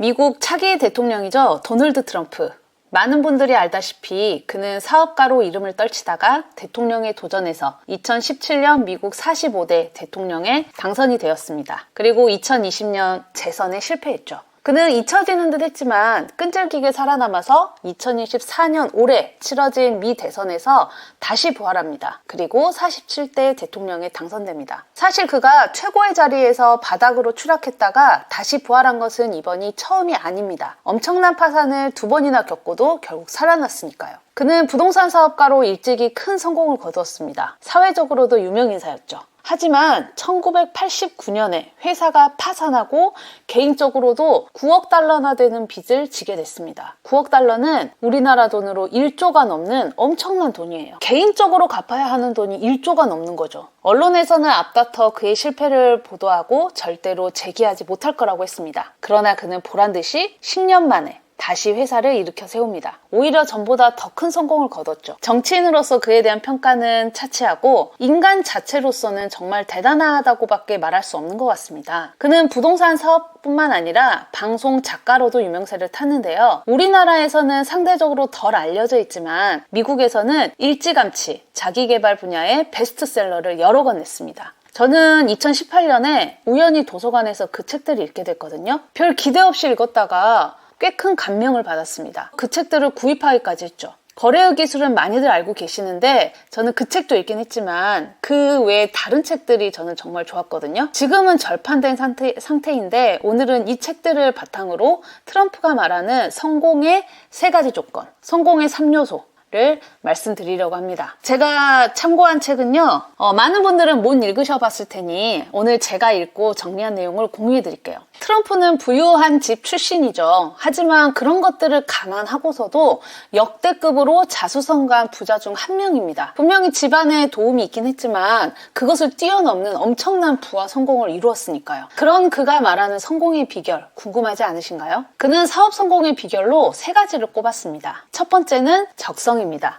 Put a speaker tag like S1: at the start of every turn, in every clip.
S1: 미국 차기 대통령이죠. 도널드 트럼프. 많은 분들이 알다시피 그는 사업가로 이름을 떨치다가 대통령에 도전해서 2017년 미국 45대 대통령에 당선이 되었습니다. 그리고 2020년 재선에 실패했죠. 그는 잊혀지는 듯 했지만 끈질기게 살아남아서 2024년 올해 치러진 미 대선에서 다시 부활합니다. 그리고 47대 대통령에 당선됩니다. 사실 그가 최고의 자리에서 바닥으로 추락했다가 다시 부활한 것은 이번이 처음이 아닙니다. 엄청난 파산을 2번이나 겪고도 결국 살아났으니까요. 그는 부동산 사업가로 일찍이 큰 성공을 거두었습니다. 사회적으로도 유명인사였죠. 하지만 1989년에 회사가 파산하고 개인적으로도 9억 달러나 되는 빚을 지게 됐습니다. 9억 달러는 우리나라 돈으로 1조가 넘는 엄청난 돈이에요. 개인적으로 갚아야 하는 돈이 1조가 넘는 거죠. 언론에서는 앞다퉈 그의 실패를 보도하고 절대로 재기하지 못할 거라고 했습니다. 그러나 그는 보란듯이 10년 만에 다시 회사를 일으켜 세웁니다. 오히려 전보다 더 큰 성공을 거뒀죠. 정치인으로서 그에 대한 평가는 차치하고 인간 자체로서는 정말 대단하다고밖에 말할 수 없는 것 같습니다. 그는 부동산 사업뿐만 아니라 방송 작가로도 유명세를 탔는데요. 우리나라에서는 상대적으로 덜 알려져 있지만 미국에서는 일찌감치 자기개발 분야의 베스트셀러를 여러 권 냈습니다. 저는 2018년에 우연히 도서관에서 그 책들을 읽게 됐거든요. 별 기대 없이 읽었다가 꽤 큰 감명을 받았습니다. 그 책들을 구입하기까지 했죠. 거래의 기술은 많이들 알고 계시는데 저는 그 책도 읽긴 했지만 그 외에 다른 책들이 저는 정말 좋았거든요. 지금은 절판된 상태인데 오늘은 이 책들을 바탕으로 트럼프가 말하는 성공의 3가지 조건, 성공의 3요소 를 말씀드리려고 합니다. 제가 참고한 책은요, 많은 분들은 못 읽으셔봤을 테니 오늘 제가 읽고 정리한 내용을 공유해 드릴게요. 트럼프는 부유한 집 출신이죠. 하지만 그런 것들을 감안하고서도 역대급으로 자수성가한 부자 중 한 명입니다. 분명히 집안에 도움이 있긴 했지만 그것을 뛰어넘는 엄청난 부와 성공을 이루었으니까요. 그런 그가 말하는 성공의 비결 궁금하지 않으신가요? 그는 사업 성공의 비결로 3가지를 꼽았습니다. 첫 번째는 적성입니다.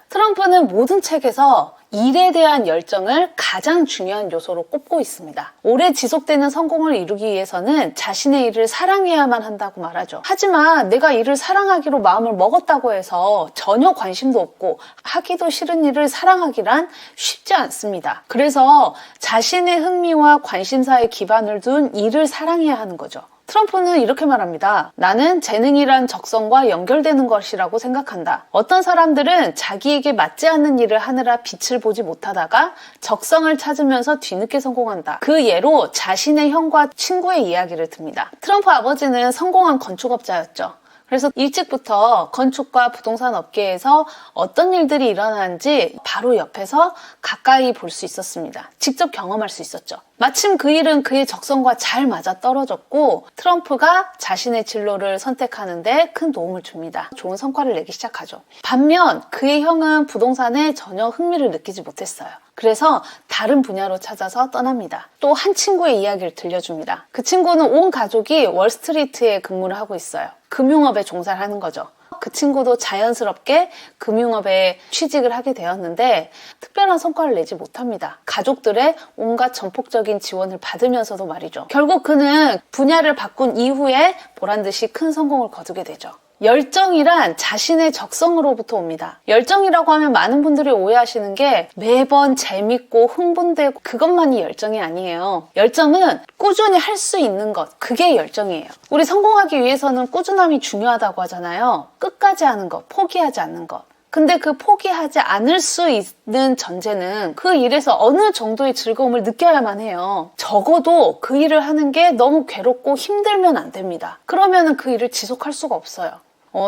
S1: 트럼프는 모든 책에서 일에 대한 열정을 가장 중요한 요소로 꼽고 있습니다. 오래 지속되는 성공을 이루기 위해서는 자신의 일을 사랑해야만 한다고 말하죠. 하지만 내가 일을 사랑하기로 마음을 먹었다고 해서 전혀 관심도 없고 하기도 싫은 일을 사랑하기란 쉽지 않습니다. 그래서 자신의 흥미와 관심사에 기반을 둔 일을 사랑해야 하는 거죠. 트럼프는 이렇게 말합니다. 나는 재능이란 적성과 연결되는 것이라고 생각한다. 어떤 사람들은 자기에게 맞지 않는 일을 하느라 빛을 보지 못하다가 적성을 찾으면서 뒤늦게 성공한다. 그 예로 자신의 형과 친구의 이야기를 듭니다. 트럼프 아버지는 성공한 건축업자였죠. 그래서 일찍부터 건축과 부동산 업계에서 어떤 일들이 일어나는지 바로 옆에서 가까이 볼 수 있었습니다. 직접 경험할 수 있었죠. 마침 그 일은 그의 적성과 잘 맞아떨어졌고 트럼프가 자신의 진로를 선택하는데 큰 도움을 줍니다. 좋은 성과를 내기 시작하죠. 반면 그의 형은 부동산에 전혀 흥미를 느끼지 못했어요. 그래서 다른 분야로 찾아서 떠납니다. 또 한 친구의 이야기를 들려줍니다. 그 친구는 온 가족이 월스트리트에 근무를 하고 있어요. 금융업에 종사를 하는 거죠. 그 친구도 자연스럽게 금융업에 취직을 하게 되었는데 특별한 성과를 내지 못합니다. 가족들의 온갖 전폭적인 지원을 받으면서도 말이죠. 결국 그는 분야를 바꾼 이후에 보란듯이 큰 성공을 거두게 되죠. 열정이란 자신의 적성으로부터 옵니다. 열정이라고 하면 많은 분들이 오해하시는 게 매번 재밌고 흥분되고 그것만이 열정이 아니에요. 열정은 꾸준히 할 수 있는 것, 그게 열정이에요. 우리 성공하기 위해서는 꾸준함이 중요하다고 하잖아요. 끝까지 하는 것, 포기하지 않는 것. 근데 그 포기하지 않을 수 있는 전제는 그 일에서 어느 정도의 즐거움을 느껴야만 해요. 적어도 그 일을 하는 게 너무 괴롭고 힘들면 안 됩니다. 그러면은 그 일을 지속할 수가 없어요.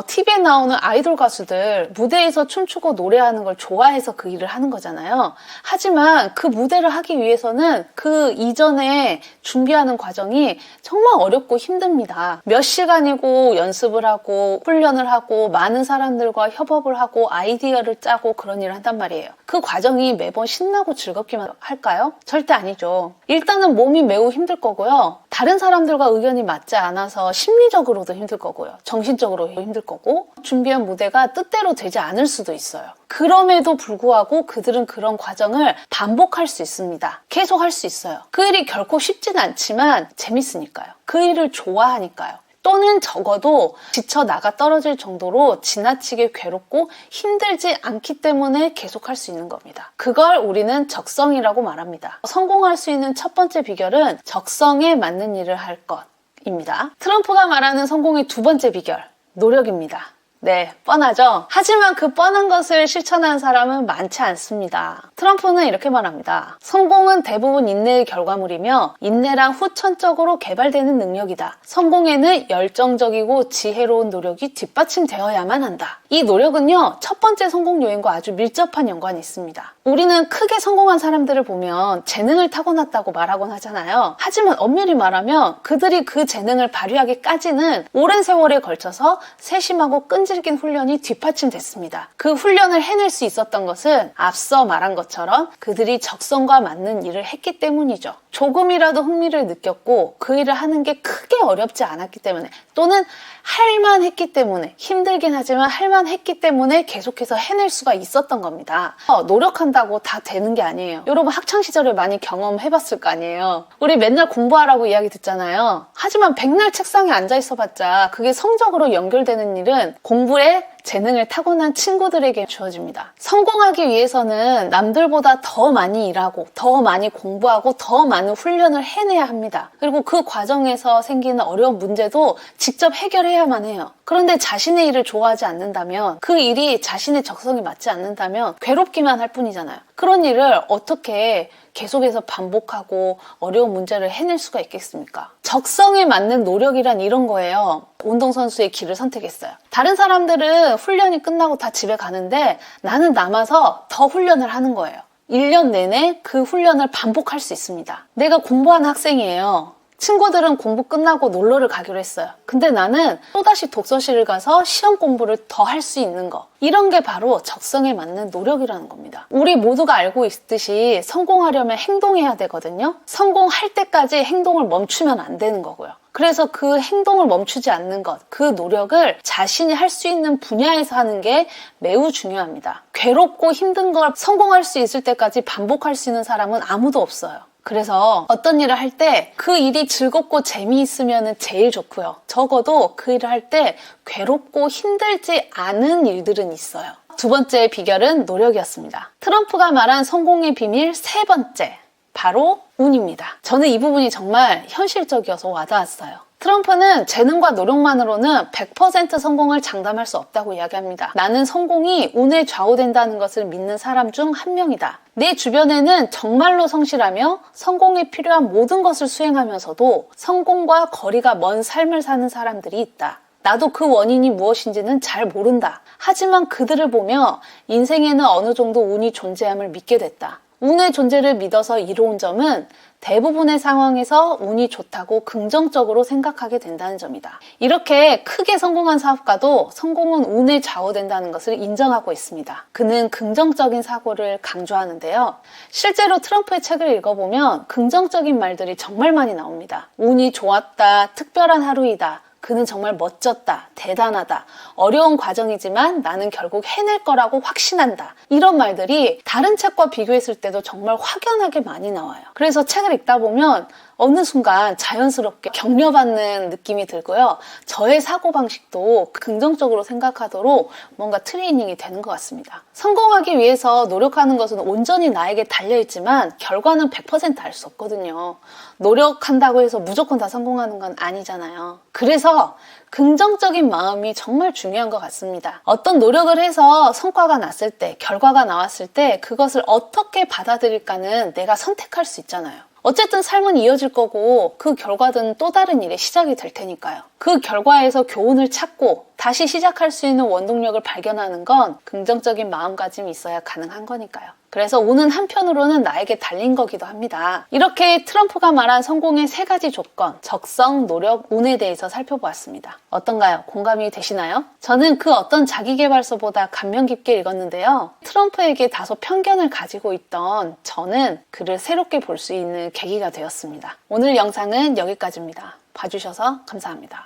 S1: TV에 나오는 아이돌 가수들 무대에서 춤추고 노래하는 걸 좋아해서 그 일을 하는 거잖아요. 하지만 그 무대를 하기 위해서는 그 이전에 준비하는 과정이 정말 어렵고 힘듭니다. 몇 시간이고 연습을 하고 훈련을 하고 많은 사람들과 협업을 하고 아이디어를 짜고 그런 일을 한단 말이에요. 그 과정이 매번 신나고 즐겁기만 할까요? 절대 아니죠. 일단은 몸이 매우 힘들 거고요. 다른 사람들과 의견이 맞지 않아서 심리적으로도 힘들 거고요. 정신적으로 힘들 거고 준비한 무대가 뜻대로 되지 않을 수도 있어요. 그럼에도 불구하고 그들은 그런 과정을 반복할 수 있습니다. 계속 할 수 있어요. 그 일이 결코 쉽진 않지만 재밌으니까요. 그 일을 좋아하니까요. 또는 적어도 지쳐 나가 떨어질 정도로 지나치게 괴롭고 힘들지 않기 때문에 계속할 수 있는 겁니다. 그걸 우리는 적성이라고 말합니다. 성공할 수 있는 첫 번째 비결은 적성에 맞는 일을 할 것입니다. 트럼프가 말하는 성공의 두 번째 비결, 노력입니다. 네, 뻔하죠? 하지만 그 뻔한 것을 실천하는 사람은 많지 않습니다. 트럼프는 이렇게 말합니다. 성공은 대부분 인내의 결과물이며 인내랑 후천적으로 개발되는 능력이다. 성공에는 열정적이고 지혜로운 노력이 뒷받침되어야만 한다. 이 노력은요, 첫 번째 성공 요인과 아주 밀접한 연관이 있습니다. 우리는 크게 성공한 사람들을 보면 재능을 타고났다고 말하곤 하잖아요. 하지만 엄밀히 말하면 그들이 그 재능을 발휘하기까지는 오랜 세월에 걸쳐서 세심하고 끈질긴 훈련이 뒷받침됐습니다. 그 훈련을 해낼 수 있었던 것은 앞서 말한 것처럼 그들이 적성과 맞는 일을 했기 때문이죠. 조금이라도 흥미를 느꼈고 그 일을 하는 게 크게 어렵지 않았기 때문에, 또는 할만했기 때문에, 힘들긴 하지만 할만했기 때문에 계속해서 해낼 수가 있었던 겁니다. 노력한다고 다 되는 게 아니에요. 여러분 학창시절에 많이 경험해봤을 거 아니에요. 우리 맨날 공부하라고 이야기 듣잖아요. 하지만 백날 책상에 앉아있어봤자 그게 성적으로 연결되는 일은 공부에 재능을 타고난 친구들에게 주어집니다. 성공하기 위해서는 남들보다 더 많이 일하고 더 많이 공부하고 더 많은 훈련을 해내야 합니다. 그리고 그 과정에서 생기는 어려운 문제도 직접 해결해야만 해요. 그런데 자신의 일을 좋아하지 않는다면, 그 일이 자신의 적성에 맞지 않는다면 괴롭기만 할 뿐이잖아요. 그런 일을 어떻게 계속해서 반복하고 어려운 문제를 해낼 수가 있겠습니까? 적성에 맞는 노력이란 이런 거예요. 운동선수의 길을 선택했어요. 다른 사람들은 훈련이 끝나고 다 집에 가는데 나는 남아서 더 훈련을 하는 거예요. 1년 내내 그 훈련을 반복할 수 있습니다. 내가 공부하는 학생이에요. 친구들은 공부 끝나고 놀러를 가기로 했어요. 근데 나는 또다시 독서실을 가서 시험 공부를 더 할 수 있는 거. 이런 게 바로 적성에 맞는 노력이라는 겁니다. 우리 모두가 알고 있듯이 성공하려면 행동해야 되거든요. 성공할 때까지 행동을 멈추면 안 되는 거고요. 그래서 그 행동을 멈추지 않는 것, 그 노력을 자신이 할 수 있는 분야에서 하는 게 매우 중요합니다. 괴롭고 힘든 걸 성공할 수 있을 때까지 반복할 수 있는 사람은 아무도 없어요. 그래서 어떤 일을 할 때 그 일이 즐겁고 재미있으면 제일 좋고요. 적어도 그 일을 할 때 괴롭고 힘들지 않은 일들은 있어요. 두 번째 비결은 노력이었습니다. 트럼프가 말한 성공의 비밀 세 번째, 바로 운입니다. 저는 이 부분이 정말 현실적이어서 와닿았어요. 트럼프는 재능과 노력만으로는 100% 성공을 장담할 수 없다고 이야기합니다. 나는 성공이 운에 좌우된다는 것을 믿는 사람 중 한 명이다. 내 주변에는 정말로 성실하며 성공에 필요한 모든 것을 수행하면서도 성공과 거리가 먼 삶을 사는 사람들이 있다. 나도 그 원인이 무엇인지는 잘 모른다. 하지만 그들을 보며 인생에는 어느 정도 운이 존재함을 믿게 됐다. 운의 존재를 믿어서 이로운 점은 대부분의 상황에서 운이 좋다고 긍정적으로 생각하게 된다는 점이다. 이렇게 크게 성공한 사업가도 성공은 운에 좌우된다는 것을 인정하고 있습니다. 그는 긍정적인 사고를 강조하는데요. 실제로 트럼프의 책을 읽어보면 긍정적인 말들이 정말 많이 나옵니다. 운이 좋았다, 특별한 하루이다, 그는 정말 멋졌다, 대단하다, 어려운 과정이지만 나는 결국 해낼 거라고 확신한다. 이런 말들이 다른 책과 비교했을 때도 정말 확연하게 많이 나와요. 그래서 책을 읽다 보면 어느 순간 자연스럽게 격려받는 느낌이 들고요. 저의 사고방식도 긍정적으로 생각하도록 뭔가 트레이닝이 되는 것 같습니다. 성공하기 위해서 노력하는 것은 온전히 나에게 달려있지만 결과는 100% 알 수 없거든요. 노력한다고 해서 무조건 다 성공하는 건 아니잖아요. 그래서 긍정적인 마음이 정말 중요한 것 같습니다. 어떤 노력을 해서 성과가 났을 때, 결과가 나왔을 때 그것을 어떻게 받아들일까는 내가 선택할 수 있잖아요. 어쨌든 삶은 이어질 거고 그 결과든 또 다른 일의 시작이 될 테니까요. 그 결과에서 교훈을 찾고 다시 시작할 수 있는 원동력을 발견하는 건 긍정적인 마음가짐이 있어야 가능한 거니까요. 그래서 운은 한편으로는 나에게 달린 거기도 합니다. 이렇게 트럼프가 말한 성공의 세 가지 조건, 적성, 노력, 운에 대해서 살펴보았습니다. 어떤가요? 공감이 되시나요? 저는 그 어떤 자기계발서보다 감명 깊게 읽었는데요. 트럼프에게 다소 편견을 가지고 있던 저는 그를 새롭게 볼 수 있는 계기가 되었습니다. 오늘 영상은 여기까지입니다. 봐주셔서 감사합니다.